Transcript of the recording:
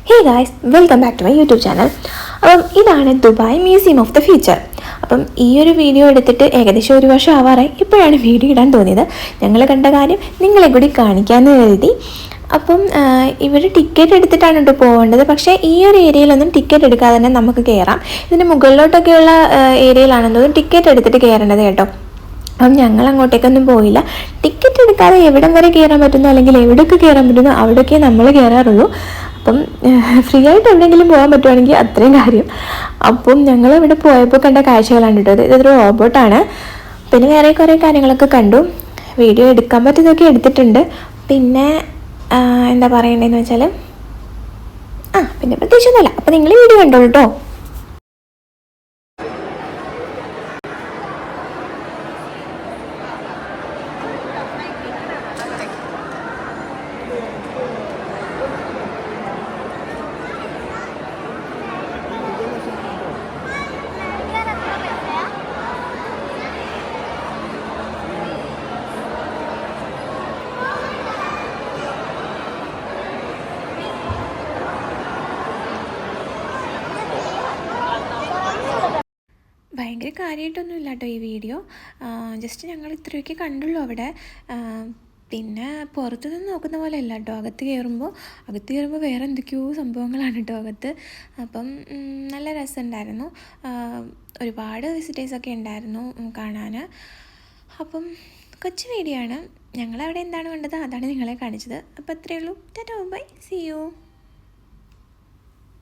Hey guys, welcome back to my YouTube channel. അപ്പം ഇതാണ് Dubai museum of the future. അപ്പം ഈ ഒരു വീഡിയോ എടുത്തിട്ട് ഏകദേശം 1 വർഷം ആവാറായി. ഇപ്പോഴാണ് വീഡിയോ ഇടാൻ തോന്നിയത്. ഞങ്ങൾ കണ്ട കാര്യം നിങ്ങളെ കൂടി കാണിക്കാമെന്ന് കരുതി. അപ്പം ഇവിടെ ടിക്കറ്റ് എടുത്തിട്ടാണ് കേട്ടോ പോകേണ്ടത്. പക്ഷേ ഈ ഒരു ഏരിയയിലൊന്നും ടിക്കറ്റ് എടുക്കാതെ തന്നെ നമുക്ക് കയറാം. ഇതിൻ്റെ മുകളിലോട്ടൊക്കെയുള്ള ഏരിയയിലാണെന്നതും ടിക്കറ്റ് എടുത്തിട്ട് കയറേണ്ടത് കേട്ടോ. അപ്പം ഞങ്ങൾ അങ്ങോട്ടേക്കൊന്നും പോയില്ല. ടിക്കറ്റ് എടുക്കാതെ എവിടം വരെ കയറാൻ പറ്റുന്നു അല്ലെങ്കിൽ എവിടെയൊക്കെ കയറാൻ പറ്റുന്നു അവിടെയൊക്കെ നമ്മൾ കയറാറുള്ളൂ. അപ്പം ഫ്രീ ആയിട്ട് എവിടെയെങ്കിലും പോകാൻ പറ്റുവാണെങ്കിൽ അത്രയും കാര്യം. അപ്പം ഞങ്ങൾ ഇവിടെ പോയപ്പോൾ കണ്ട കാഴ്ചകളാണ് കേട്ടത്. ഇതൊരു റോബോട്ടാണ്. പിന്നെ വേറെ കുറേ കാര്യങ്ങളൊക്കെ കണ്ടു. വീഡിയോ എടുക്കാൻ പറ്റുന്നതൊക്കെ എടുത്തിട്ടുണ്ട്. പിന്നെ എന്താ പറയേണ്ടതെന്ന് വെച്ചാൽ പിന്നെ പ്രത്യേകിച്ചൊന്നുമല്ല. അപ്പം നിങ്ങൾ വീഡിയോ കണ്ടോളൂ കേട്ടോ. ഭയങ്കര കാര്യമായിട്ടൊന്നും ഇല്ല കേട്ടോ ഈ വീഡിയോ. ജസ്റ്റ് ഞങ്ങൾ ഇത്രയൊക്കെ കണ്ടുള്ളൂ അവിടെ. പിന്നെ പുറത്തു നിന്ന് നോക്കുന്ന പോലെ അല്ല കേട്ടോ. അകത്ത് കയറുമ്പോൾ വേറെ എന്തൊക്കെയോ സംഭവങ്ങളാണ് കേട്ടോ അകത്ത്. അപ്പം നല്ല രസമുണ്ടായിരുന്നു. ഒരുപാട് വിസിറ്റേഴ്സൊക്കെ ഉണ്ടായിരുന്നു കാണാൻ. അപ്പം കൊച്ചു വീഡിയോ ആണ്. ഞങ്ങളവിടെ എന്താണ് കണ്ടത് അതാണ് നിങ്ങളെ കാണിച്ചത്. അപ്പോൾ അത്രയേ ഉള്ളൂ. Tata, bye, see U.